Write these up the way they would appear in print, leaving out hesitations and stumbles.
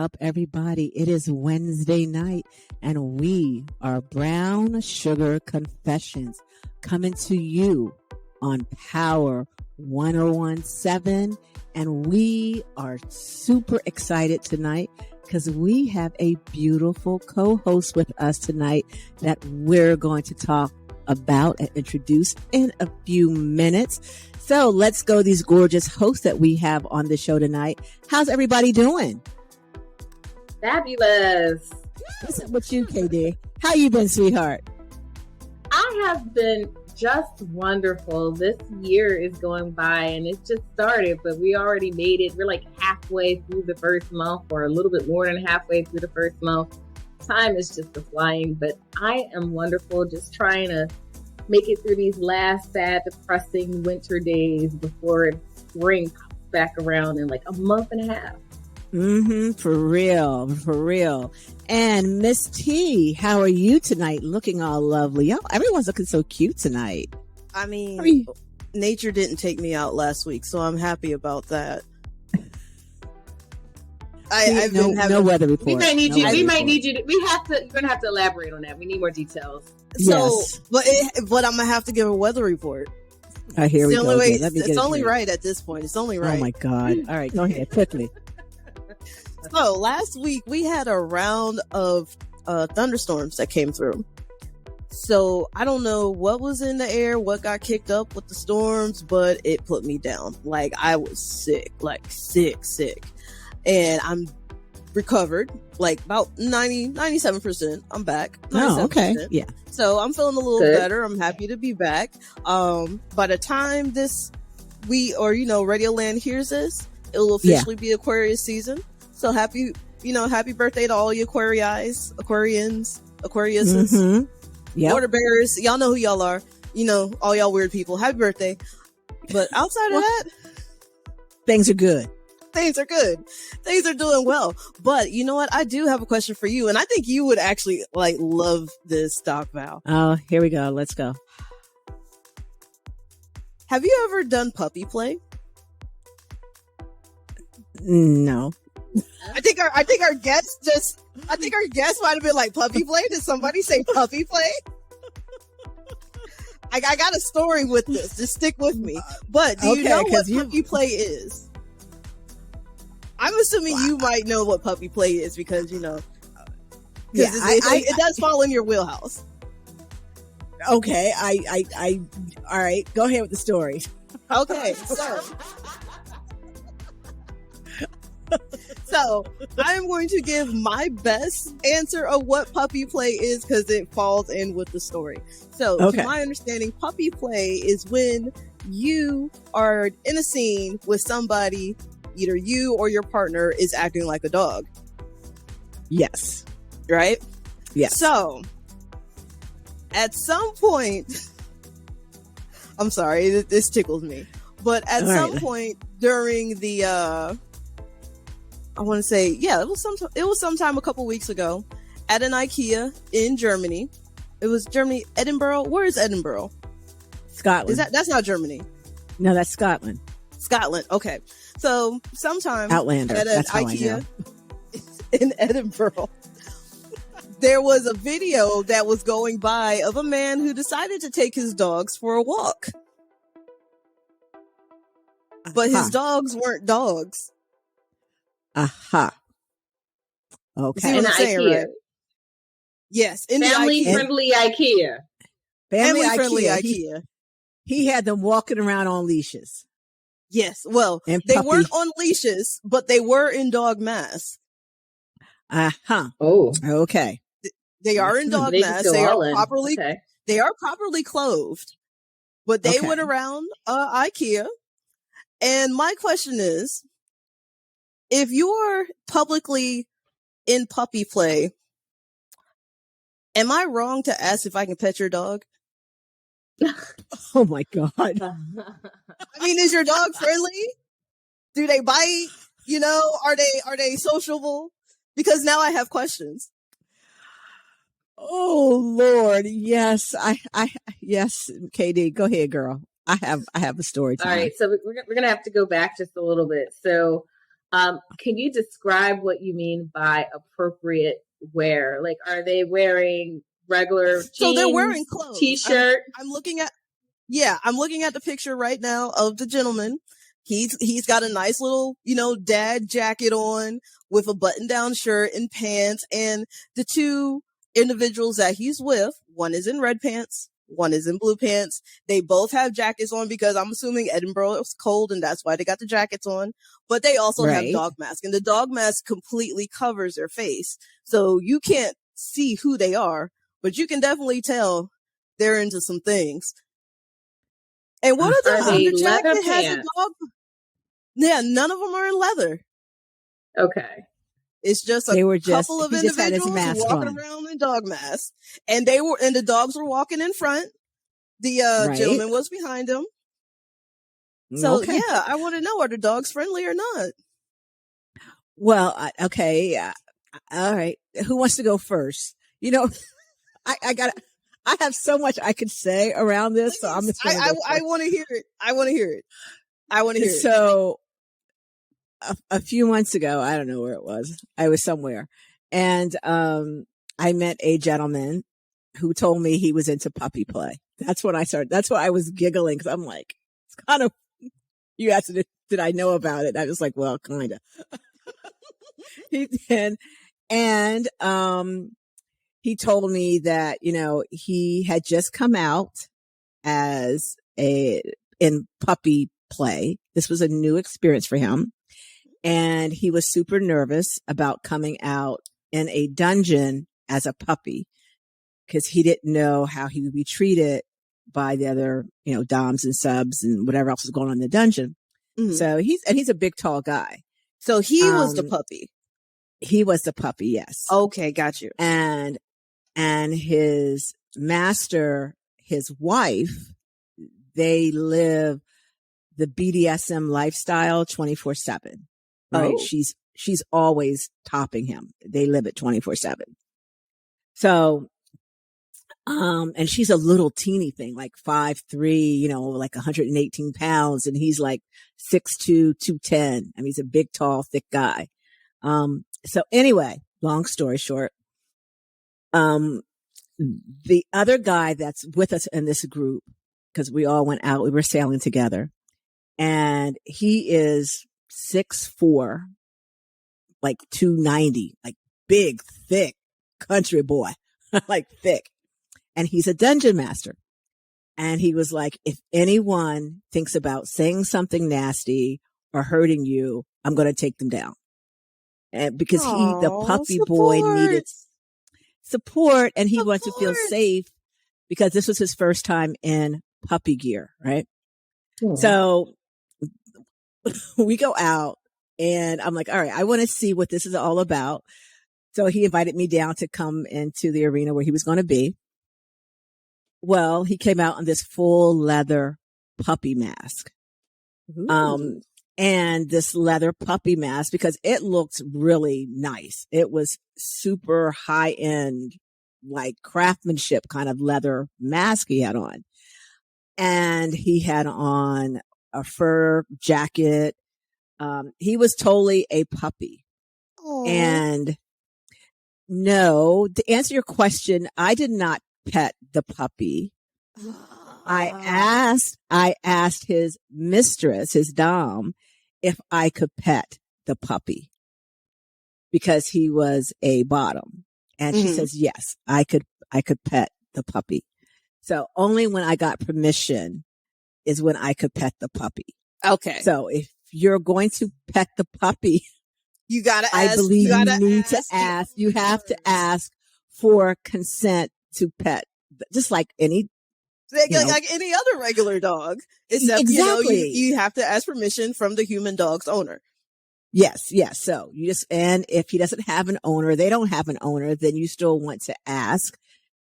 up, everybody? It is Wednesday night, and we are Brown Sugar Confessions coming to you on Power 1017. And we are super excited tonight because we have a beautiful co-host with us tonight that we're going to talk about and introduce in a few minutes. So let's go these gorgeous hosts that we have on the show tonight. How's everybody doing? Fabulous. What's up with you, KD? How you been, sweetheart? I have been just wonderful. This year is going by and it just started, but we already made it. We're like halfway through the first month, or a little bit more than halfway through the first month. Time is just flying, but I am wonderful, just trying to make it through these last sad, depressing winter days before spring pops back around in like a month and a half. For real. And Miss T, how are you tonight? Looking all lovely. Y'all, everyone's looking so cute tonight. I mean, nature didn't take me out last week, so I'm happy about that. I've been having no weather report. We might need you. You're gonna have to elaborate on that. We need more details. So, but I'm gonna have to give a weather report. Here we go. It's only right at this point. It's only right. Oh my God! All right, go ahead quickly. So last week we had a round of thunderstorms that came through. So I don't know what was in the air, what got kicked up with the storms, but it put me down. Like I was sick, sick. And I'm recovered, like about 97%. I'm back. 97%. Oh, okay. Yeah. So I'm feeling a little better. I'm happy to be back. By the time Radio Land hears this, it will officially be Aquarius season. So happy birthday to all you Aquarians, Aquariuses, water bearers. Y'all know who y'all are. All y'all weird people. Happy birthday. But outside of that, things are good. Things are good. Things are doing well. But you know what? I do have a question for you. And I think you would actually love this, Doc Val. Oh, here we go. Let's go. Have you ever done puppy play? No. I think our guest might have been like, puppy play? Did somebody say puppy play? I got a story with this. Just stick with me. But do you know what puppy play is? I'm assuming you might know what puppy play is because, it does fall in your wheelhouse. Okay. All right. Go ahead with the story. Okay. So I'm going to give my best answer of what puppy play is because it falls in with the story. So to my understanding, puppy play is when you are in a scene with somebody, either you or your partner is acting like a dog. Yes. Right? Yes. So at some point, I'm sorry, this tickles me, but at some point during the, I want to say, it was sometime a couple weeks ago at an IKEA in Germany. It was Germany, Edinburgh. Where is Edinburgh? Scotland. That's not Germany. No, that's Scotland. Scotland. Okay. So sometime Outlander. At an IKEA in Edinburgh, there was a video that was going by of a man who decided to take his dogs for a walk. But his dogs weren't dogs. Okay. See what I'm saying, right? Yes. Family-friendly IKEA. Family-friendly IKEA. He had them walking around on leashes. Yes. Well, they weren't on leashes, but they were in dog masks. Oh. Okay. They are in dog masks. They are properly clothed. But they went around IKEA. And my question is, if you're publicly in puppy play, am I wrong to ask if I can pet your dog? Oh my God. I mean, is your dog friendly? Do they bite? Are they sociable? Because now I have questions. Oh Lord. Yes. Yes. KD, go ahead, girl. I have a story time. All right. So we're going to have to go back just a little bit. So Can you describe what you mean by appropriate wear? Like, are they wearing regular jeans, so they're wearing clothes, t-shirt? I'm looking at the picture right now of the gentleman. He's got a nice little, dad jacket on with a button-down shirt and pants. And the two individuals that he's with, one is in red pants, one is in blue pants. They both have jackets on because I'm assuming Edinburgh is cold and that's why they got the jackets on. But they also have dog masks, and the dog mask completely covers their face. So you can't see who they are, but you can definitely tell they're into some things. And what are the other jacket has a dog? Yeah, none of them are in leather. Okay. It's just a couple of individuals walking around in dog masks. And the dogs were walking in front. The gentleman was behind them. So yeah, I want to know, are the dogs friendly or not? Well, okay. All right. Who wants to go first? I have so much I could say around this. So I'm just I want to hear it. I want to hear it. So a few months ago, I don't know where it was. I was somewhere, and I met a gentleman who told me he was into puppy play. That's when I started. That's why I was giggling, because I'm like, it's kind of. You asked, did I know about it? I was like, well, kind of. He did, and he told me that, he had just come out in puppy play. This was a new experience for him. And he was super nervous about coming out in a dungeon as a puppy, because he didn't know how he would be treated by the other, doms and subs and whatever else was going on in the dungeon. Mm-hmm. So he's a big, tall guy. So he was the puppy. He was the puppy. Yes. Okay. Got you. And his master, his wife, they live the BDSM lifestyle 24/7, right? Oh. She's always topping him. They live it 24/7. So, and she's a little teeny thing, like 5'3", like 118 pounds. And he's like 6'2", 210. I mean, he's a big, tall, thick guy. So anyway, long story short, the other guy that's with us in this group, because we all went out, we were sailing together, and he is 6'4", like 290, like big, thick country boy, like thick. And he's a dungeon master. And he was like, if anyone thinks about saying something nasty or hurting you, I'm going to take them down. And because the puppy boy needed support, and he wanted to feel safe, because this was his first time in puppy gear, right? Cool. So we go out, and I'm like, all right, I want to see what this is all about. So he invited me down to come into the arena where he was going to be. Well, he came out in this full leather puppy mask. Ooh. And this leather puppy mask, because it looked really nice. It was super high end, like craftsmanship kind of leather mask he had on. And he had on a fur jacket. He was totally a puppy. Aww. And no, to answer your question, I did not pet the puppy. I asked his mistress, his dom, if I could pet the puppy, because he was a bottom. And she says, yes, I could pet the puppy. So only when I got permission is when I could pet the puppy. Okay. So if you're going to pet the puppy, you have to ask for consent to pet, just like any, like any other regular dog. Except, exactly. You have to ask permission from the human dog's owner. Yes. So and if he doesn't have an owner, they don't have an owner, then you still want to ask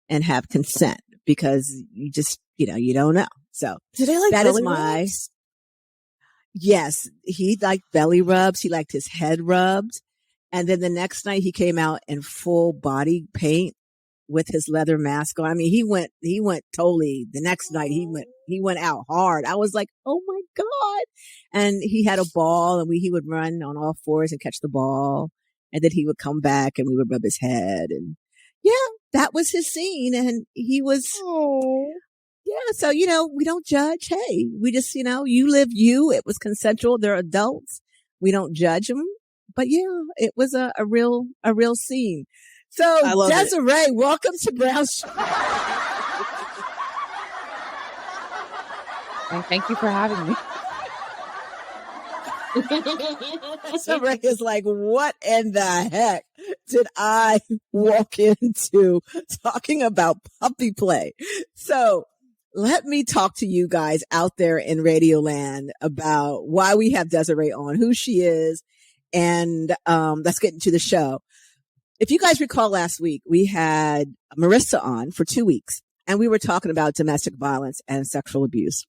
and have consent, because you just, you don't know. So do they like that belly is my, rubs? Yes, he liked belly rubs. He liked his head rubbed. And then the next night he came out in full body paint, with his leather mask on. I mean, he went totally the next night. He went out hard. I was like, oh my God. And he had a ball and he would run on all fours and catch the ball. And then he would come back and we would rub his head. And yeah, that was his scene. And he was, yeah. So, we don't judge. Hey, we just, you live you. It was consensual. They're adults. We don't judge them. But yeah, it was a real scene. So Desiree, welcome to Brown Sugar. And thank you for having me. Desiree is like, what in the heck did I walk into talking about puppy play? So let me talk to you guys out there in Radio Land about why we have Desiree on, who she is, and let's get into the show. If you guys recall last week, we had Marissa on for 2 weeks, and we were talking about domestic violence and sexual abuse.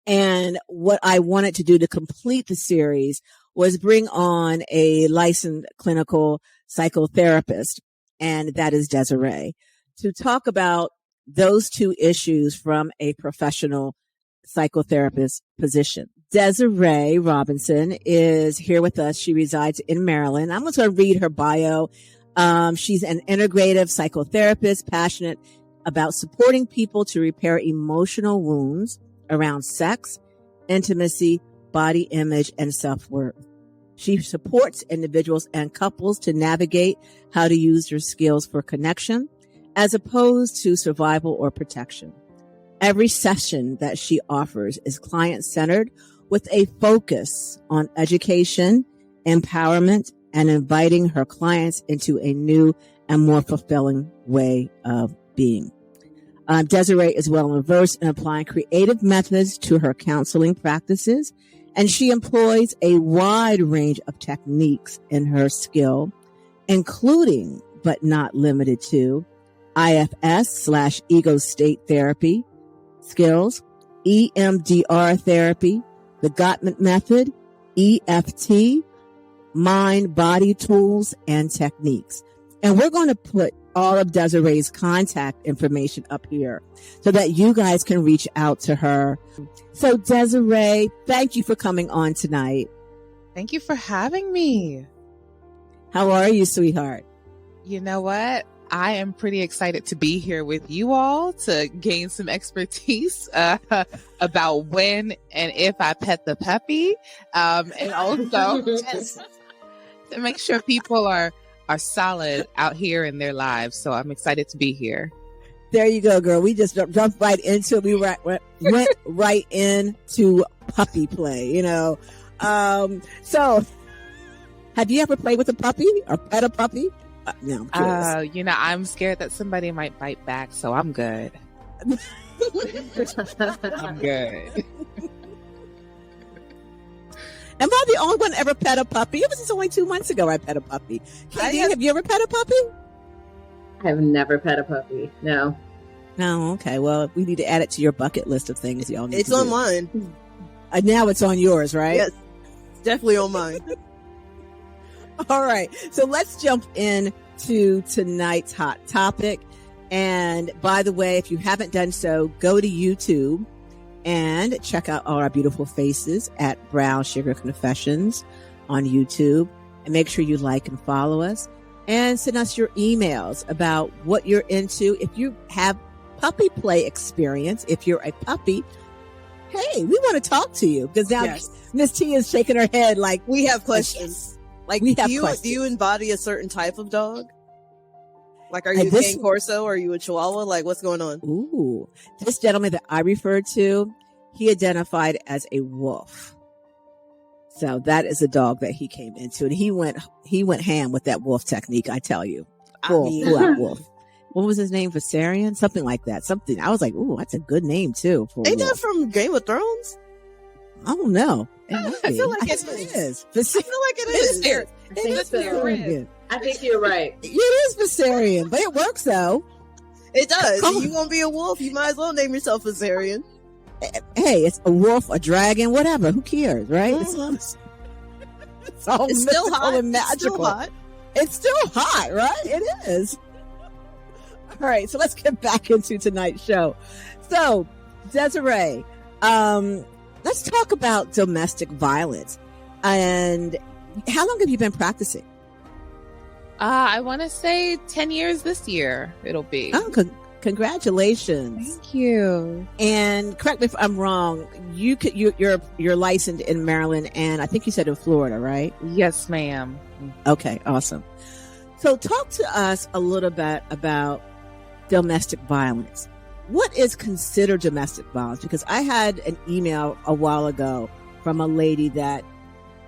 And what I wanted to do to complete the series was bring on a licensed clinical psychotherapist, and that is Desiree, to talk about those two issues from a professional psychotherapist position. Desiree Robinson is here with us. She resides in Maryland. I'm going to read her bio. She's an integrative psychotherapist, passionate about supporting people to repair emotional wounds around sex, intimacy, body image, and self-worth. She supports individuals and couples to navigate how to use their skills for connection as opposed to survival or protection. Every session that she offers is client-centered with a focus on education, empowerment, and inviting her clients into a new and more fulfilling way of being. Desiree is well versed in applying creative methods to her counseling practices, and she employs a wide range of techniques in her skill, including, but not limited to, IFS/ego state therapy skills, EMDR therapy, the Gottman method, EFT, mind-body tools, and techniques. And we're going to put all of Desiree's contact information up here so that you guys can reach out to her. So Desiree, thank you for coming on tonight. Thank you for having me. How are you, sweetheart? You know what? I am pretty excited to be here with you all to gain some expertise about when and if I pet the puppy, and also just to make sure people are solid out here in their lives. So I'm excited to be here. There you go, girl. We just jumped right into it. We went right into puppy play, So have you ever played with a puppy or pet a puppy? No, I'm curious. I'm scared that somebody might bite back, so I'm good. I'm good. Am I the only one ever pet a puppy? It was just only 2 months ago I pet a puppy. Katie, have you ever pet a puppy? I have never pet a puppy. No. No, okay. Well, we need to add it to your bucket list of things y'all need to do. It's on mine. Now it's on yours, right? Yes, definitely on mine. All right. So let's jump into tonight's hot topic. And by the way, if you haven't done so, go to YouTube and check out all our beautiful faces at Brown Sugar Confessions on YouTube. And make sure you like and follow us. And send us your emails about what you're into. If you have puppy play experience, if you're a puppy, hey, we want to talk to you. Because now Miss T is shaking her head like, we have questions. Like, we have do questions. you embody a certain type of dog? Like, are you a Cane Corso? Or are you a Chihuahua? Like, what's going on? Ooh, this gentleman that I referred to, he identified as a wolf. So that is a dog that he came into, and he went ham with that wolf technique. I tell you, full out wolf. What was his name? Viserion? Something like that. Something. I was like, ooh, that's a good name too. Ain't that from Game of Thrones? I don't know. I feel like it is. I feel like it is. It is Viserion. I think you're right. It is Viserion, but it works though. It does. If you want to be a wolf, you might as well name yourself Viserion. Hey, it's a wolf, a dragon, whatever. Who cares, right? Mm-hmm. It's all it's still hot. And magical. It's still hot. It's still hot, right? It is. All right, so let's get back into tonight's show. So, Desiree, let's talk about domestic violence. And how long have you been practicing? I want to say 10 years this year it'll be. Oh, congratulations. Thank you. And correct me if I'm wrong, you're licensed in Maryland, and I think you said in Florida, right? Yes, ma'am. Okay, awesome. So talk to us a little bit about domestic violence. What is considered domestic violence? Because I had an email a while ago from a lady that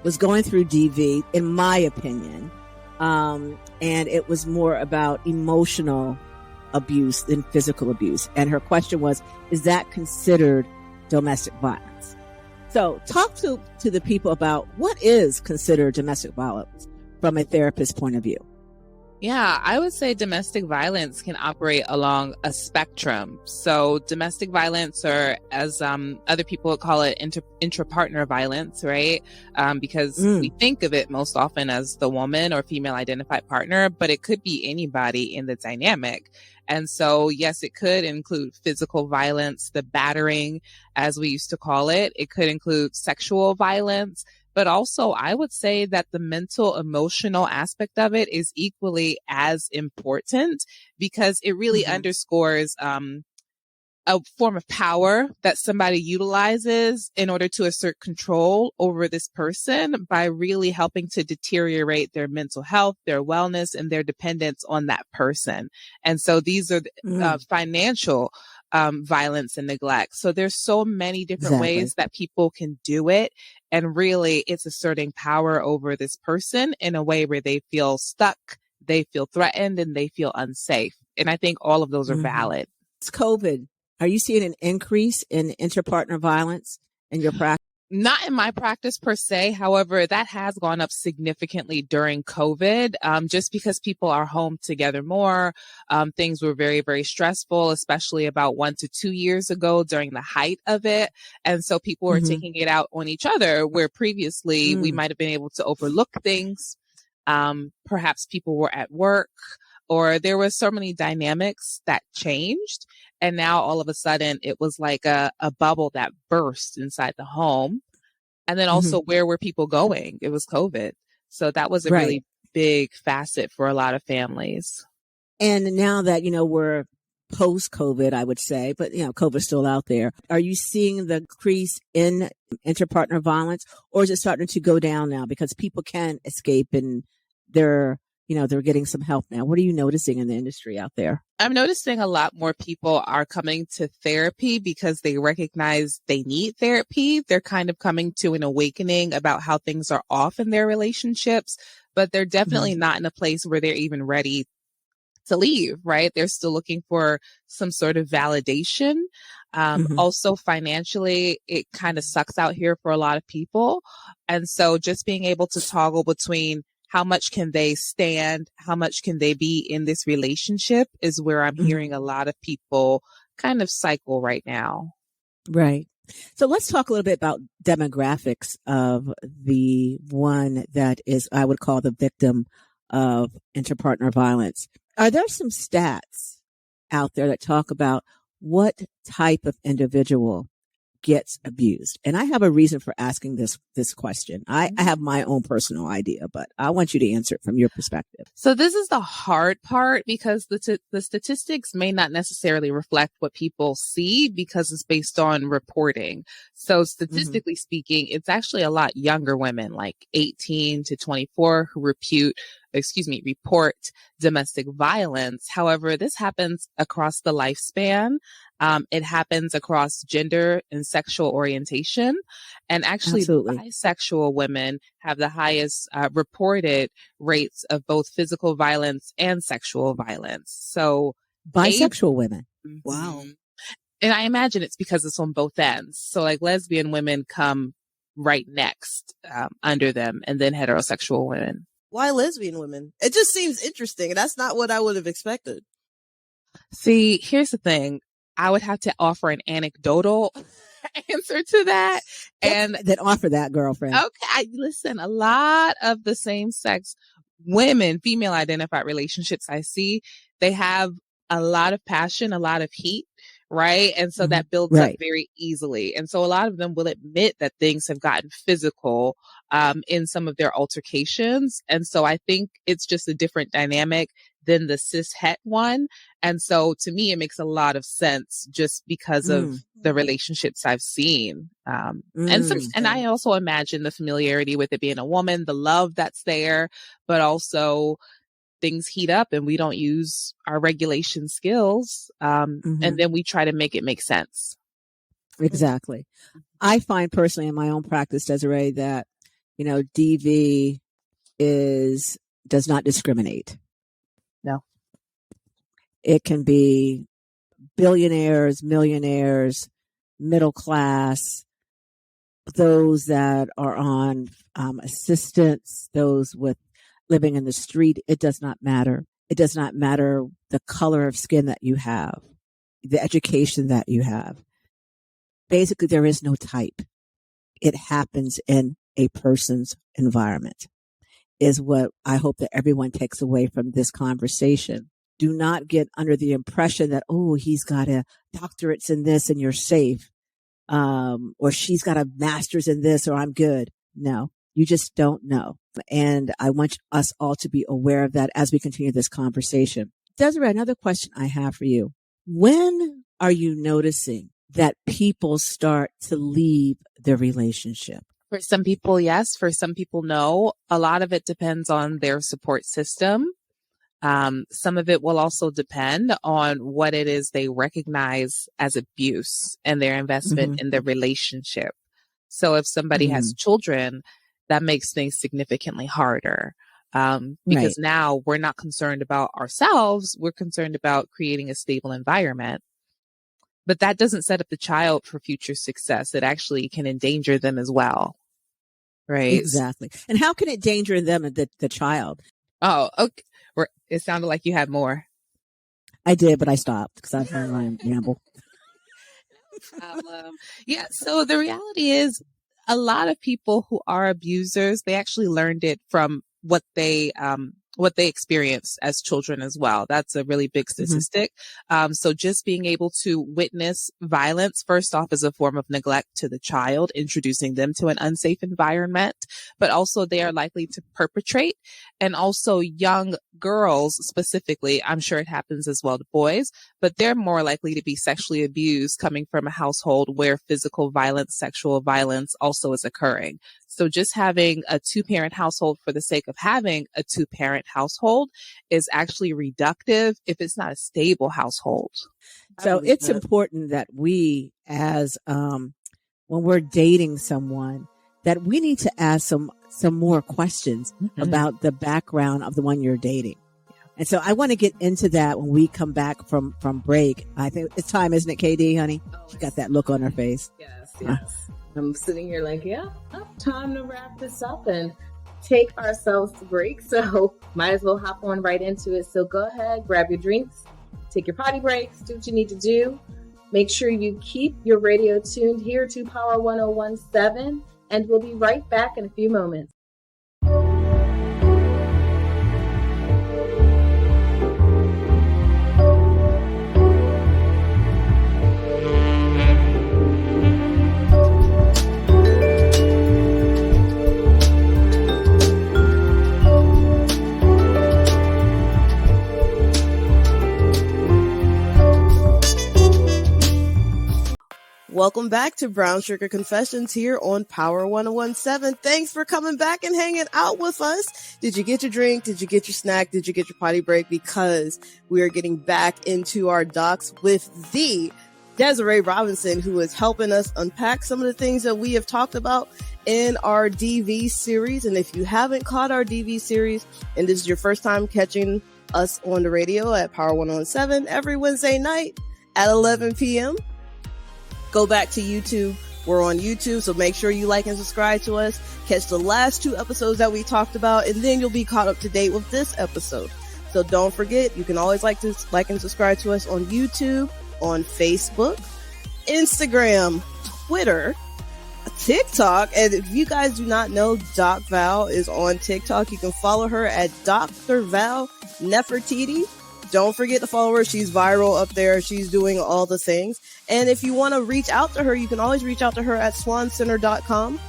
was going through DV, in my opinion, and it was more about emotional abuse than physical abuse. And her question was, is that considered domestic violence? So talk to the people about what is considered domestic violence from a therapist's point of view. Yeah, I would say domestic violence can operate along a spectrum. So domestic violence, or as other people would call it, intra-partner violence, right? Because we think of it most often as the woman or female identified partner, but it could be anybody in the dynamic. And so, yes, it could include physical violence, the battering, as we used to call it. It could include sexual violence. But also, I would say that the mental, emotional aspect of it is equally as important, because it really underscores a form of power that somebody utilizes in order to assert control over this person by really helping to deteriorate their mental health, their wellness, and their dependence on that person. And so these are financial violence and neglect. So there's so many different ways that people can do it. And really, it's asserting power over this person in a way where they feel stuck, they feel threatened, and they feel unsafe. And I think all of those are valid. It's COVID. Are you seeing an increase in interpartner violence in your practice? Not in my practice per se. However, that has gone up significantly during COVID, just because people are home together more. Things were very, very stressful, especially about 1 to 2 years ago during the height of it. And so people were taking it out on each other, where previously we might have been able to overlook things. Perhaps people were at work, or there were so many dynamics that changed. And now all of a sudden it was like a bubble that burst inside the home. And then also, where were people going? It was COVID. So that was a really big facet for a lot of families. And now that, we're post-COVID, I would say, but, COVID's still out there. Are you seeing the increase in interpartner violence, or is it starting to go down now because people can escape and they're getting some help now? What are you noticing in the industry out there? I'm noticing a lot more people are coming to therapy because they recognize they need therapy. They're kind of coming to an awakening about how things are off in their relationships, but they're definitely not in a place where they're even ready to leave, right? They're still looking for some sort of validation. Also financially, it kind of sucks out here for a lot of people. And so just being able to toggle between how much can they stand, how much can they be in this relationship is where I'm hearing a lot of people kind of cycle right now. Right. So let's talk a little bit about demographics of the one that is, I would call, the victim of interpartner violence. Are there some stats out there that talk about what type of individual gets abused? And I have a reason for asking this question. I have my own personal idea, but I want you to answer it from your perspective. So this is the hard part, because the statistics may not necessarily reflect what people see because it's based on reporting. So statistically speaking, it's actually a lot younger women, like 18 to 24, who report domestic violence. However, this happens across the lifespan. It happens across gender and sexual orientation. And actually, bisexual women have the highest reported rates of both physical violence and sexual violence. So bisexual women. Wow. And I imagine it's because it's on both ends. So like lesbian women come right next under them, and then heterosexual women. Why lesbian women? It just seems interesting. That's not what I would have expected. See, here's the thing. I would have to offer an anecdotal answer to that. And then offer that, girlfriend. Okay. Listen, a lot of the same sex women, female identified relationships I see, they have a lot of passion, a lot of heat, right? And so that builds up very easily. And so a lot of them will admit that things have gotten physical in some of their altercations. And so I think it's just a different dynamic than the cis het one. And so to me, it makes a lot of sense just because of the relationships I've seen. And I also imagine the familiarity with it being a woman, the love that's there, but also things heat up and we don't use our regulation skills. And then we try to make it make sense. Exactly. I find personally in my own practice, Desiree, that, you know, DV does not discriminate. No. It can be billionaires, millionaires, middle class, those that are on assistance, those with living in the street. It does not matter. It does not matter the color of skin that you have, the education that you have. Basically, there is no type. It happens in a person's environment, is what I hope that everyone takes away from this conversation. Do not get under the impression that, oh, he's got a doctorates in this and you're safe. Or she's got a master's in this or I'm good. No, you just don't know. And I want us all to be aware of that as we continue this conversation. Desiree, another question I have for you. When are you noticing that people start to leave the relationship? For some people, yes. For some people, no. A lot of it depends on their support system. Some of it will also depend on what it is they recognize as abuse and their investment in the relationship. So if somebody has children, that makes things significantly harder. Because now we're not concerned about ourselves. We're concerned about creating a stable environment. But that doesn't set up the child for future success. It actually can endanger them as well. Right. Exactly. And how can it endanger them and the child? Oh, okay. It sounded like you had more. I did, but I stopped because I've heard my ramble. Yeah. So the reality is a lot of people who are abusers, they actually learned it from what they experienced as children as well. That's a really big statistic. So just being able to witness violence, first off, is a form of neglect to the child, introducing them to an unsafe environment, but also they are likely to perpetrate. And also young girls specifically, I'm sure it happens as well to boys, but they're more likely to be sexually abused coming from a household where physical violence, sexual violence also is occurring. So just having a two-parent household for the sake of having a two-parent household is actually reductive if it's not a stable household. So it's important that we, as when we're dating someone, that we need to ask some more questions about the background of the one you're dating. And so I want to get into that when we come back from break. I think it's time, isn't it, KD, honey? She got that look on her face. Yes. I'm sitting here like, time to wrap this up and take ourselves to break. So might as well hop on right into it. So go ahead, grab your drinks, take your potty breaks, do what you need to do. Make sure you keep your radio tuned here to Power 1017, and we'll be right back in a few moments. Welcome back to Brown Sugar Confessions here on Power 1017. Thanks for coming back and hanging out with us. Did you get your drink? Did you get your snack? Did you get your potty break? Because we are getting back into our docs with the Desiree Robinson, who is helping us unpack some of the things that we have talked about in our DV series. And if you haven't caught our DV series, and this is your first time catching us on the radio at Power 1017 every Wednesday night at 11 p.m., go back to YouTube. We're on YouTube, so make sure you like and subscribe to us. Catch the last two episodes that we talked about, and then you'll be caught up to date with this episode. So don't forget, you can always like and subscribe to us on YouTube, on Facebook, Instagram, Twitter, TikTok. And if you guys do not know, Doc Val is on TikTok. You can follow her at Dr. Val Nefertiti. Don't forget to follow her. She's viral up there. She's doing all the things. And if you want to reach out to her, you can always reach out to her at swancenter.com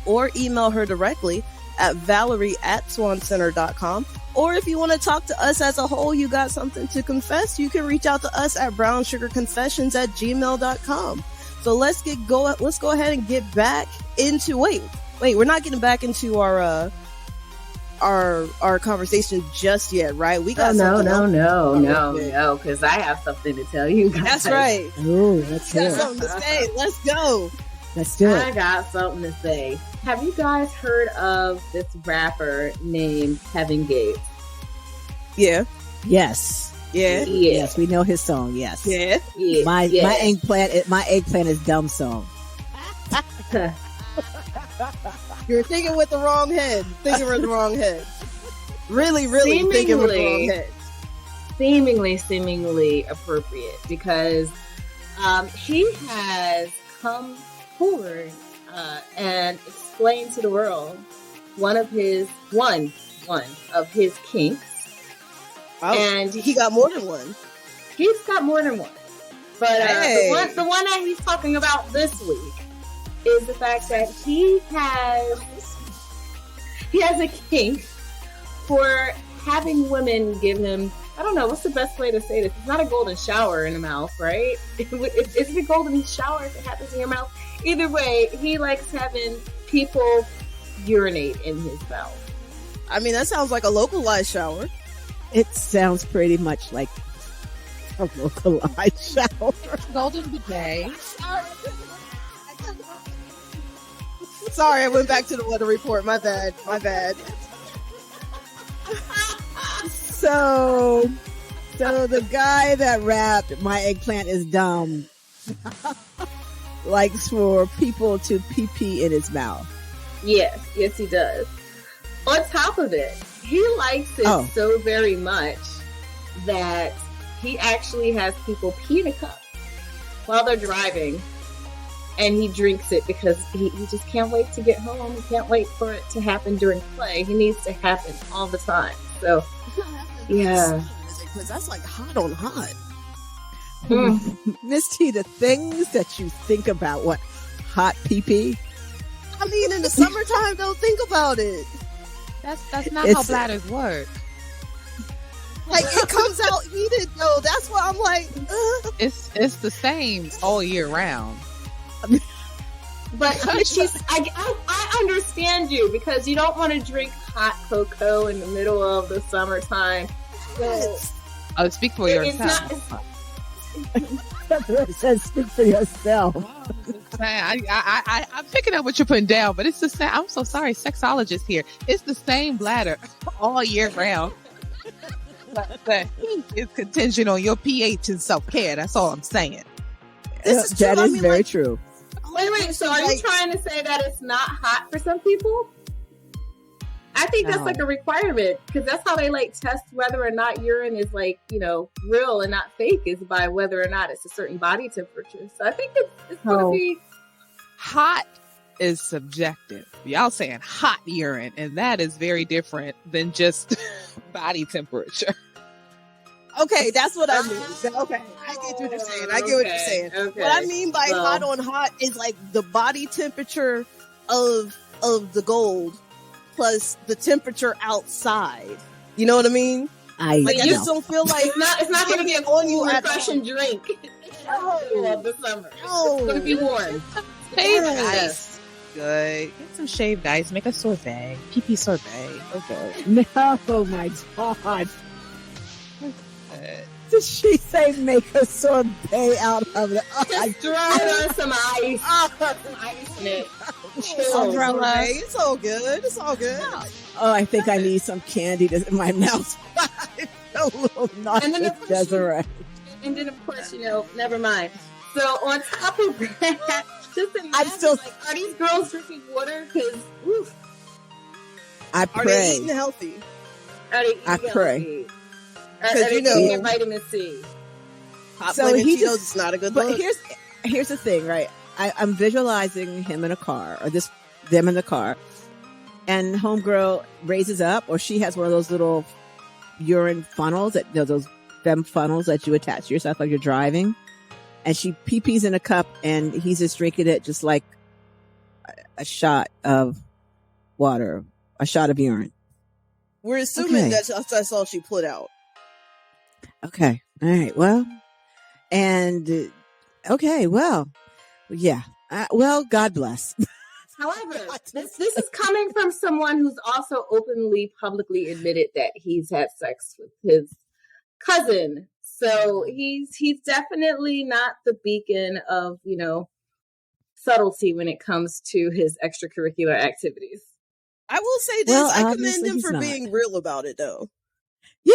or email her directly at valerie@swancenter.com. Or if you want to talk to us as a whole, you got something to confess, you can reach out to us at brownsugarconfessions@gmail.com. So let's go ahead and get back into, wait, we're not getting back into our conversation just yet, right? We got no, because I have something to tell you guys. That's right. Ooh, let's hear it. Something to say. Let's go. Let's do I it. got something to say. Have you guys heard of this rapper named Kevin Gates? Yeah. Yes. Yeah. Yes, we know his song. Yes. Yeah. My eggplant is dumb song. You're thinking with the wrong head. Really thinking with the wrong head. Seemingly appropriate, because he has come forward and explained to the world one of his kinks. Oh, and he got more than one. He's got more than one. But hey. the one that he's talking about this week is the fact that he has a kink for having women give him, I don't know, what's the best way to say this? It's not a golden shower in the mouth, right? Is it a golden shower if it happens in your mouth? Either way, he likes having people urinate in his mouth. I mean, that sounds like a localized shower. It sounds pretty much like a localized shower. Golden bidet. Sorry, I went back to the weather report. My bad. So the guy that rapped "My eggplant is dumb" likes for people to pee in his mouth. Yes, he does. On top of it, he likes it so very much that he actually has people pee in a cup while they're driving, and he drinks it because he just can't wait to get home. He can't wait for it to happen during play. He needs to happen all the time. So, yeah. Because that's like hot on hot. Miss T, the things that you think about, what, hot pee-pee? I mean, in the summertime, don't think about it. That's not how bladders work. Like, it comes out heated, though. That's why I'm like, ugh. It's the same all year round. But I understand you, because you don't want to drink hot cocoa in the middle of the summertime. So speak for yourself. It says speak for yourself. I'm picking up what you're putting down, but it's the same. I'm so sorry, sexologist here. It's the same bladder all year round. But it's contingent on your pH and self-care. That's all I'm saying. That is very true. Wait. So are you trying to say that it's not hot for some people? I think that's like a requirement, because that's how they test whether or not urine is real and not fake, is by whether or not it's a certain body temperature. So I think it's going to be hot is subjective. Y'all saying hot urine, and that is very different than just body temperature. Okay, that's what I mean. Okay, I get what you're saying. Okay. What I mean by hot on hot is like the body temperature of the gold plus the temperature outside. You know what I mean? I just don't feel like it's not going to be a cool, refreshing drink. Of the summer. It's going to be warm. Shaved ice. Good. Get some shaved ice. Make a sorbet. Pee-pee sorbet. Okay. No, oh my God. Did she say make a sorbet out of it? Just throw on some ice. Some ice in it. Umbrella. It's all good. Oh, I think I need some candy in my mouth. A little nauseous, Desiree. And then, of course, never mind. So, on top of that, just imagine, are these girls drinking water? Because, I pray. Are they eating healthy? I pray. Because taking vitamin C. So he knows it's not a good look. But here's the thing, right? I'm visualizing him in a car, or them in the car, and homegirl raises up, or she has one of those little urine funnels that those them funnels that you attach to yourself like you're driving. And she pee-pees in a cup and he's just drinking it just like a shot of water, a shot of urine. We're assuming Okay. that's all she put out. Okay. All right. Well, and okay. Well, yeah. Well, God bless. However, this is coming from someone who's also openly, publicly admitted that he's had sex with his cousin. So he's definitely not the beacon of, subtlety when it comes to his extracurricular activities. I will say this: Well, I commend obviously him he's for not. being real about it, though. Yeah,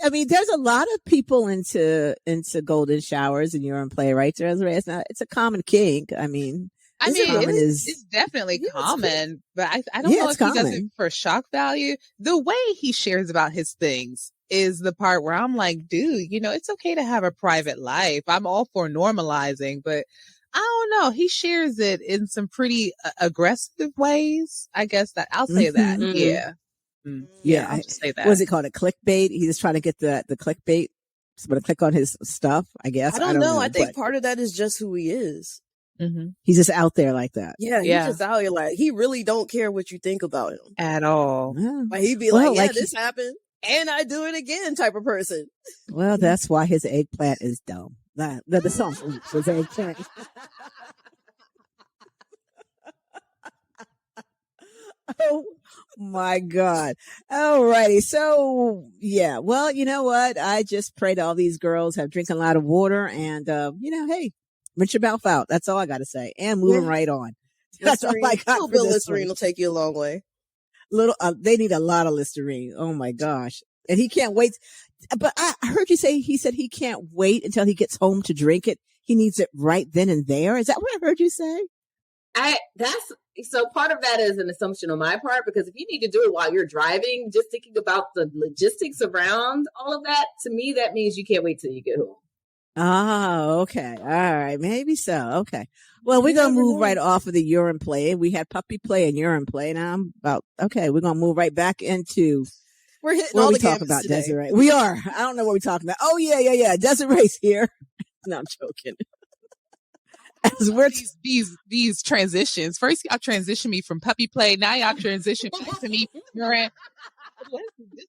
I mean, there's a lot of people into golden showers and urine play, right, Desiree? It's a common kink. I mean, it's definitely common, but I don't know if he does it for shock value. The way he shares about his things is the part where I'm like, dude, it's okay to have a private life. I'm all for normalizing, but I don't know. He shares it in some pretty aggressive ways. I guess that I'll say that. Mm-hmm. Yeah. Yeah, I'll just say that. What's it called? A clickbait? He's just trying to get the clickbait. Somebody click on his stuff, I guess. I don't know. I think part of that is just who he is. Mm-hmm. He's just out there like that. Yeah, he's just out here like, he really don't care what you think about him. At all. Yeah. Like, he'd be this happened, and I do it again type of person. Well, that's why his eggplant is dumb. The song was eggplant. Oh my God. Alrighty. So yeah. Well, you know what? I just pray that all these girls have drinking a lot of water and, hey, rinse your mouth out. That's all I got to say. And moving right on. That's all I got. A little bit of Listerine will take you a long way. They need a lot of Listerine. Oh my gosh. And he can't wait. But I heard you say, he said he can't wait until he gets home to drink it. He needs it right then and there. Is that what I heard you say? So part of that is an assumption on my part, because if you need to do it while you're driving, just thinking about the logistics around all of that, to me, that means you can't wait till you get home. Oh, okay. All right. Maybe so. Okay. Well, we're going to move right off of the urine play. We had puppy play and urine play. Now we're going to move right back into we're hitting what all we the talk about, today. Desiree. We are. I don't know what we're talking about. Oh, yeah. Desiree's here. No, I'm joking. As we're these transitions. First, y'all transition me from puppy play. Now y'all transition back to me.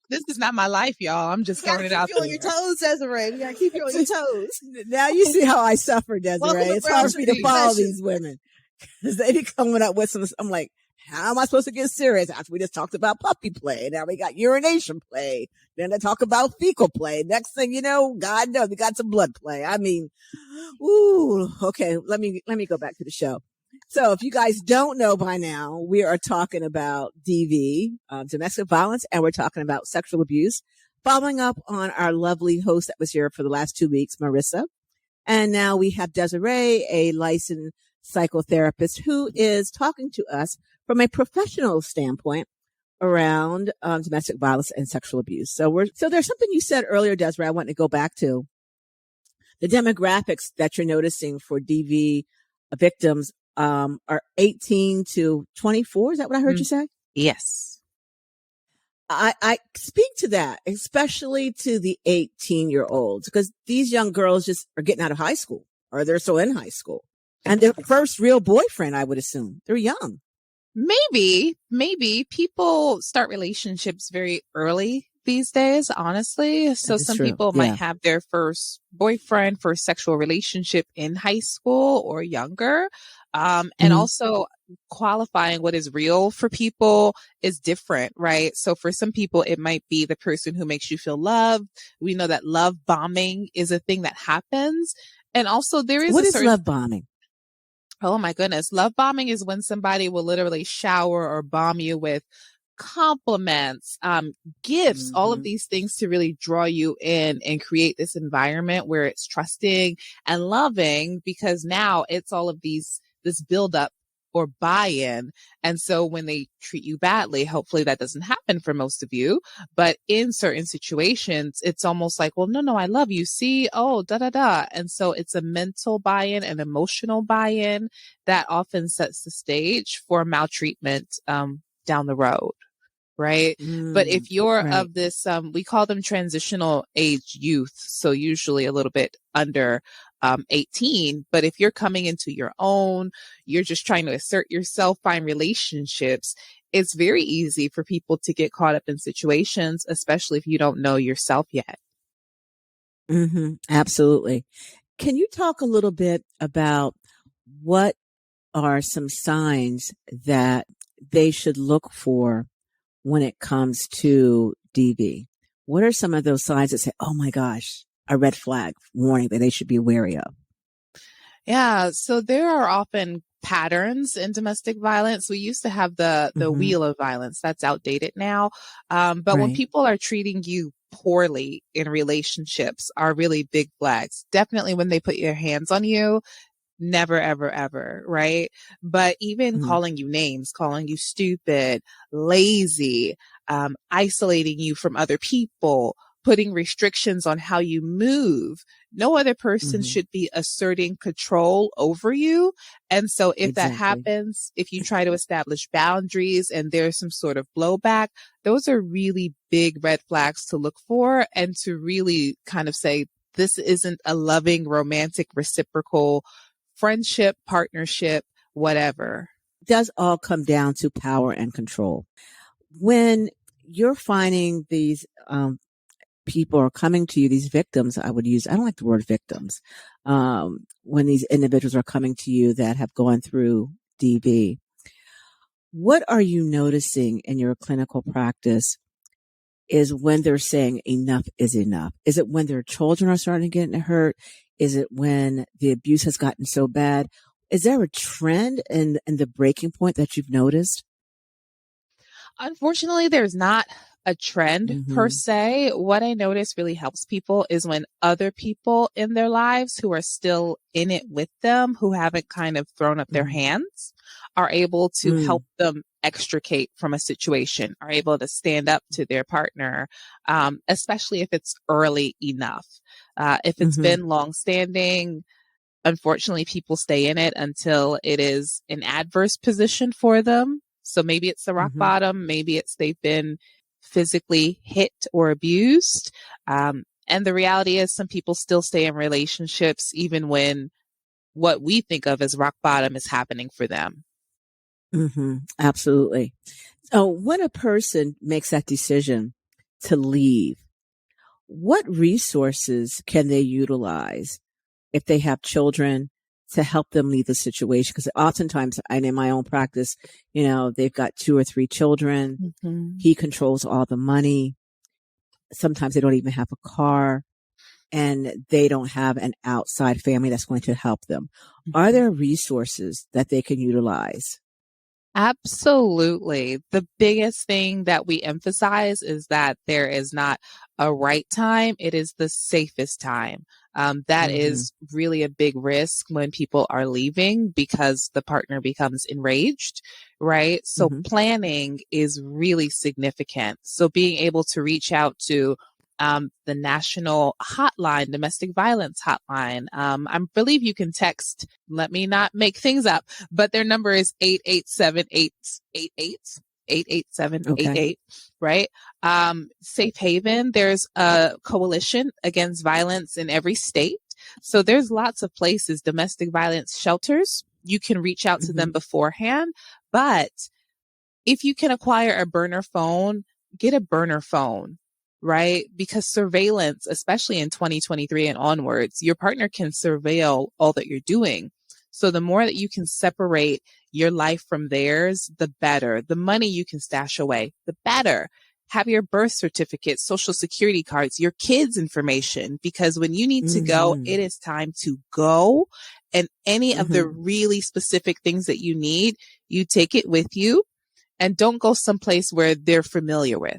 This is not my life, y'all. I'm just throwing it out there. On your toes, Desiree. We gotta keep you on your toes. Now you see how I suffer, Desiree. It's hard for me to follow these women because they be coming up with some. I'm like, how am I supposed to get serious after we just talked about puppy play? Now we got urination play. Then they talk about fecal play. Next thing you know, God knows we got some blood play. I mean, ooh, okay. Let me go back to the show. So if you guys don't know by now, we are talking about DV, domestic violence, and we're talking about sexual abuse, following up on our lovely host that was here for the last 2 weeks, Marissa. And now we have Desiree, a licensed psychotherapist, who is talking to us from a professional standpoint around domestic violence and sexual abuse. So there's something you said earlier, Desiree, I want to go back to. The demographics that you're noticing for DV victims are 18 to 24. Is that what I heard you say? Yes. I speak to that, especially to the 18-year-olds, because these young girls just are getting out of high school, or they're still in high school. And their first real boyfriend, I would assume. They're young. Maybe people start relationships very early these days, honestly. So some people might have their first boyfriend, first sexual relationship in high school or younger. And also qualifying what is real for people is different, right? So for some people, it might be the person who makes you feel loved. We know that love bombing is a thing that happens. And also there is what is love bombing? Oh my goodness. Love bombing is when somebody will literally shower or bomb you with compliments, gifts, all of these things to really draw you in and create this environment where it's trusting and loving, because now it's all of this buildup or buy-in. And so when they treat you badly, hopefully that doesn't happen for most of you, but in certain situations, it's almost like, well, no, I love you. See, oh, And so it's a mental buy-in and emotional buy-in that often sets the stage for maltreatment, down the road. right? But if you're right. of this, we call them transitional age youth. So usually a little bit under 18. But if you're coming into your own, you're just trying to assert yourself, find relationships, it's very easy for people to get caught up in situations, especially if you don't know yourself yet. Absolutely. Can you talk a little bit about what are some signs that they should look for when it comes to DV? What are some of those signs that say, oh my gosh, a red flag warning that they should be wary of? Yeah. So there are often patterns in domestic violence. We used to have the wheel of violence. That's outdated now. But when Right. people are treating you poorly in relationships are really big flags. Definitely when they put their hands on you, never, ever, ever. Right. But even calling you names, calling you stupid, lazy, isolating you from other people, putting restrictions on how you move. No other person should be asserting control over you. And so if that Exactly. happens, if you try to establish boundaries and there's some sort of blowback, those are really big red flags to look for and to really kind of say, this isn't a loving, romantic, reciprocal friendship, partnership, whatever. It does all come down to power and control. When you're finding these people are coming to you, these victims, I don't like the word victims, when these individuals are coming to you that have gone through DV, what are you noticing in your clinical practice is when they're saying enough is enough? Is it when their children are starting to get hurt? Is it when the abuse has gotten so bad? Is there a trend in the breaking point that you've noticed? Unfortunately, there's not a trend per se. What I notice really helps people is when other people in their lives who are still in it with them, who haven't kind of thrown up their hands, are able to help them extricate from a situation, are able to stand up to their partner, especially if it's early enough. If it's been longstanding, unfortunately, people stay in it until it is an adverse position for them. So maybe it's the rock bottom, maybe it's they've been physically hit or abused. And the reality is some people still stay in relationships even when what we think of as rock bottom is happening for them. Absolutely. So when a person makes that decision to leave, what resources can they utilize if they have children to help them leave the situation? Because oftentimes, and in my own practice, they've got 2 or 3 children. He controls all the money. Sometimes they don't even have a car and they don't have an outside family that's going to help them. Are there resources that they can utilize? Absolutely. The biggest thing that we emphasize is that there is not a right time. It is the safest time. That is really a big risk when people are leaving because the partner becomes enraged, right? So planning is really significant. So being able to reach out to the national hotline, domestic violence hotline. I believe you can text, let me not make things up, but their number is 887-888, right? Safe Haven, there's a coalition against violence in every state. So there's lots of places, domestic violence shelters. You can reach out to them beforehand, but if you can acquire a burner phone, get a burner phone. Right? Because surveillance, especially in 2023 and onwards, your partner can surveil all that you're doing. So the more that you can separate your life from theirs, the better. The money you can stash away, the better. Have your birth certificate, social security cards, your kids' information, because when you need to go, it is time to go. And any of the really specific things that you need, you take it with you and don't go someplace where they're familiar with.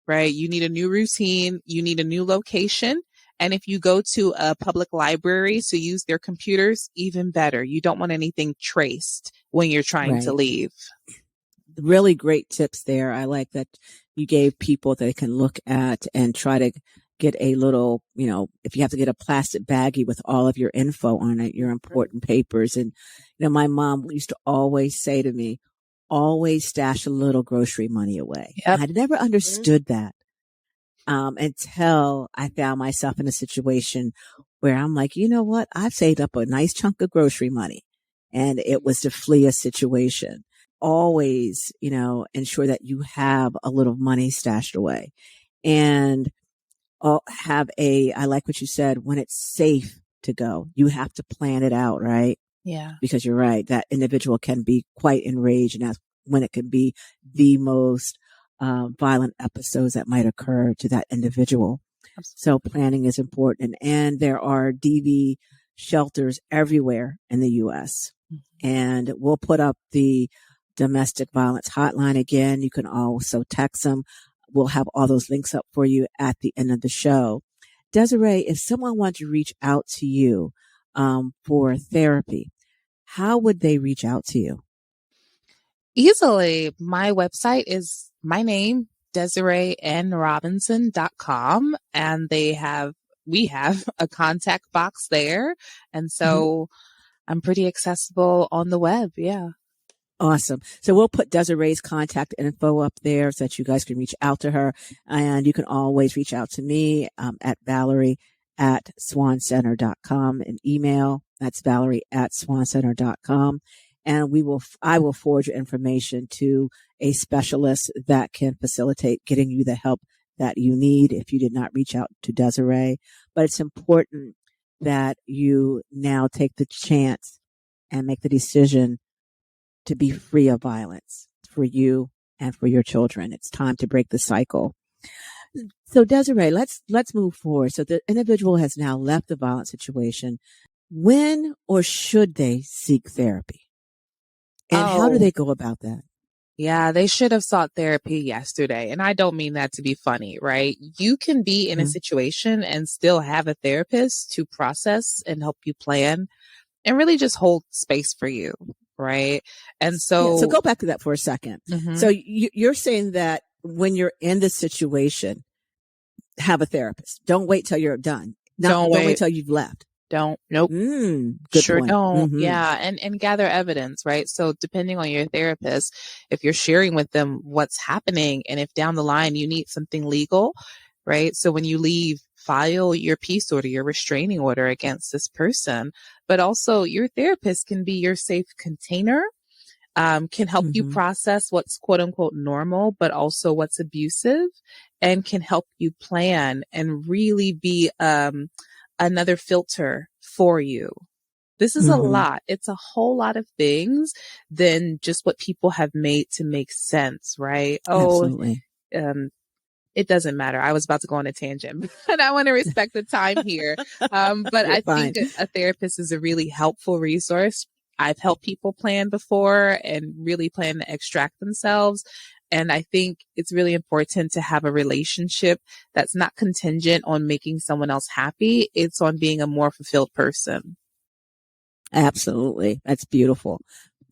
Right? You need a new routine. You need a new location. And if you go to a public library to use their computers, even better. You don't want anything traced when you're trying to leave. Really great tips there. I like that you gave people that they can look at and try to get a little, if you have to get a plastic baggie with all of your info on it, your important papers. And, my mom used to always say to me, always stash a little grocery money away. Yep. I never understood that. Until I found myself in a situation where I'm like, you know what? I've saved up a nice chunk of grocery money, and it was to flee a situation. Always, ensure that you have a little money stashed away, and I like what you said, when it's safe to go, you have to plan it out, right? Yeah. Because you're right, that individual can be quite enraged, and that's when it can be the most violent episodes that might occur to that individual. So planning is important. And there are DV shelters everywhere in the U.S. And we'll put up the domestic violence hotline again. You can also text them. We'll have all those links up for you at the end of the show. Desiree, if someone wanted to reach out to you for therapy, how would they reach out to you? Easily. My website is my name, DesireeNRobinson.com, and we have a contact box there. And so I'm pretty accessible on the web. Yeah. Awesome. So we'll put Desiree's contact info up there so that you guys can reach out to her. And you can always reach out to me at Valerie@SwanCenter.com, and email. That's Valerie@SwanCenter.com. And I will forward your information to a specialist that can facilitate getting you the help that you need if you did not reach out to Desiree. But it's important that you now take the chance and make the decision to be free of violence for you and for your children. It's time to break the cycle. So Desiree, let's move forward. So the individual has now left the violent situation. When or should they seek therapy? And how do they go about that? Yeah, they should have sought therapy yesterday. And I don't mean that to be funny, right? You can be in a situation and still have a therapist to process and help you plan and really just hold space for you. Right. And so, so go back to that for a second. So you're saying that when you're in this situation, have a therapist. Don't wait till you're done. Don't wait till you've left. Nope. Good sure point. don't. Yeah. And gather evidence, right? So depending on your therapist, if you're sharing with them what's happening, and if down the line you need something legal, right? So when you leave, file your peace order, your restraining order against this person, but also your therapist can be your safe container, can help you process what's quote unquote normal, but also what's abusive, and can help you plan and really be, another filter for you. This is a lot. It's a whole lot of things than just what people have made to make sense, right? Absolutely. It doesn't matter. I was about to go on a tangent, but I want to respect the time here. But I think a therapist is a really helpful resource. I've helped people plan before and really plan to extract themselves. And I think it's really important to have a relationship that's not contingent on making someone else happy. It's on being a more fulfilled person. Absolutely. That's beautiful.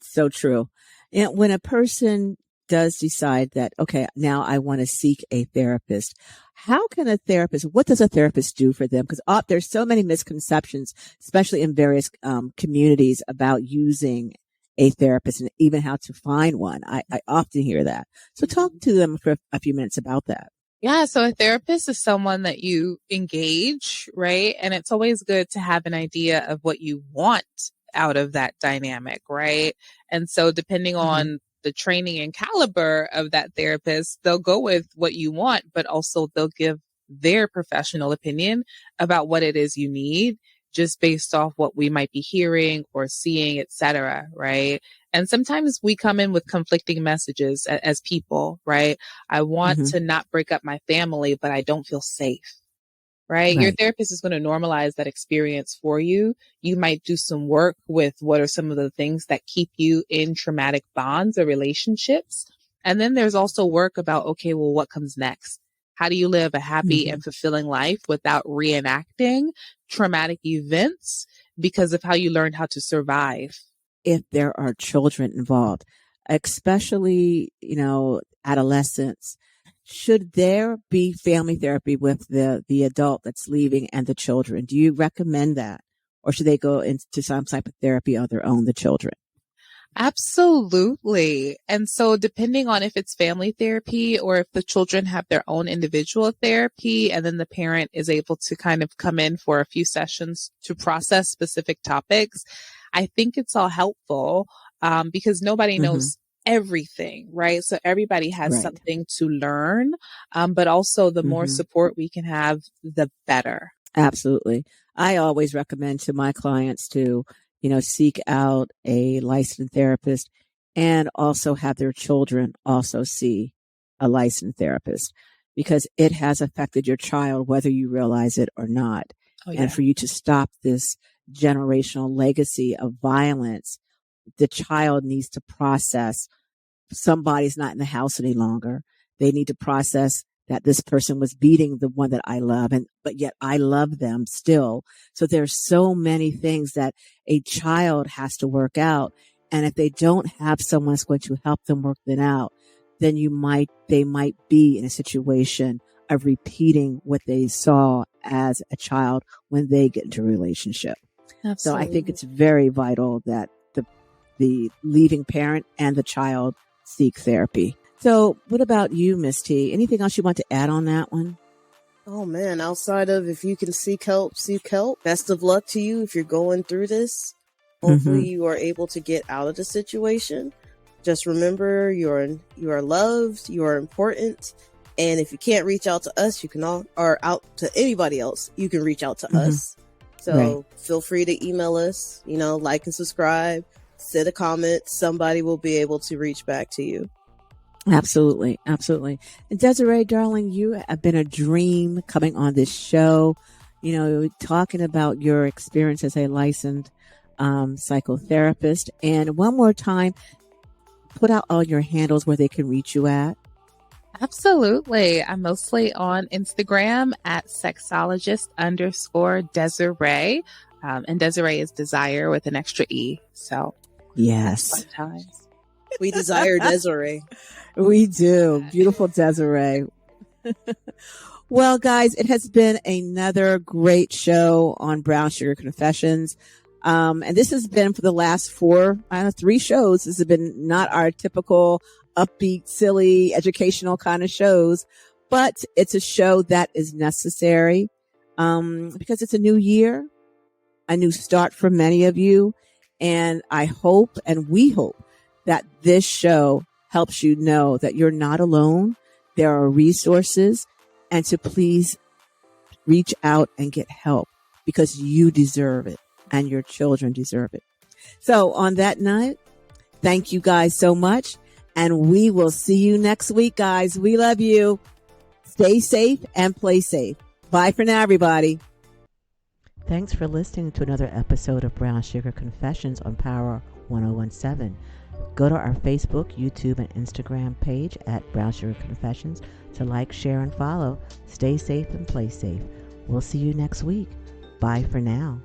So true. And when a person does decide that, okay, now I want to seek a therapist, what does a therapist do for them? Because there's so many misconceptions, especially in various communities, about using a therapist and even how to find one. I often hear that. So talk to them for a few minutes about that. Yeah. So a therapist is someone that you engage, right? And it's always good to have an idea of what you want out of that dynamic, right? And so depending on the training and caliber of that therapist, they'll go with what you want, but also they'll give their professional opinion about what it is you need, just based off what we might be hearing or seeing, et cetera, right? And sometimes we come in with conflicting messages as people, right? I want to not break up my family, but I don't feel safe, right? Your therapist is going to normalize that experience for you. You might do some work with what are some of the things that keep you in traumatic bonds or relationships. And then there's also work about, okay, well, what comes next? How do you live a happy and fulfilling life without reenacting traumatic events because of how you learned how to survive? If there are children involved, especially, adolescents, should there be family therapy with the adult that's leaving and the children? Do you recommend that? Or should they go into some type of therapy on their own, the children? Absolutely. And so depending on if it's family therapy or if the children have their own individual therapy, and then the parent is able to kind of come in for a few sessions to process specific topics, I think it's all helpful because nobody knows everything, right? So everybody has something to learn, but also the more support we can have, the better. Absolutely. I always recommend to my clients to, seek out a licensed therapist and also have their children also see a licensed therapist because it has affected your child, whether you realize it or not. Oh, yeah. And for you to stop this generational legacy of violence, the child needs to process somebody's not in the house any longer. They need to process that this person was beating the one that I love, but yet I love them still. So there's so many things that a child has to work out. And if they don't have someone that's going to help them work them out, then they might be in a situation of repeating what they saw as a child when they get into a relationship. Absolutely. So I think it's very vital that the leaving parent and the child seek therapy. So what about you, Miss T? Anything else you want to add on that one? Oh man, outside of if you can seek help, seek help. Best of luck to you if you're going through this. Hopefully you are able to get out of the situation. Just remember you are loved, you are important. And if you can't reach out to us, you can or out to anybody else, you can reach out to us. So feel free to email us, like and subscribe, send a comment. Somebody will be able to reach back to you. Absolutely. Absolutely. And Desiree, darling, you have been a dream coming on this show, talking about your experience as a licensed psychotherapist. And one more time, put out all your handles where they can reach you at. Absolutely. I'm mostly on Instagram at sexologist_Desiree. And Desiree is desire with an extra E. So yes. Sometimes. We desire Desiree. We do. Beautiful Desiree. Well, guys, it has been another great show on Brown Sugar Confessions. And this has been for the last 3 shows. This has been not our typical upbeat, silly, educational kind of shows, but it's a show that is necessary, because it's a new year, a new start for many of you. And I hope, and we hope, that this show helps you know that you're not alone. There are resources, and to please reach out and get help because you deserve it and your children deserve it. So on that note, thank you guys so much. And we will see you next week, guys. We love you. Stay safe and play safe. Bye for now, everybody. Thanks for listening to another episode of Brown Sugar Confessions on Power 1017. Go to our Facebook, YouTube, and Instagram page at Brown Sugar Confessions to like, share, and follow. Stay safe and play safe. We'll see you next week. Bye for now.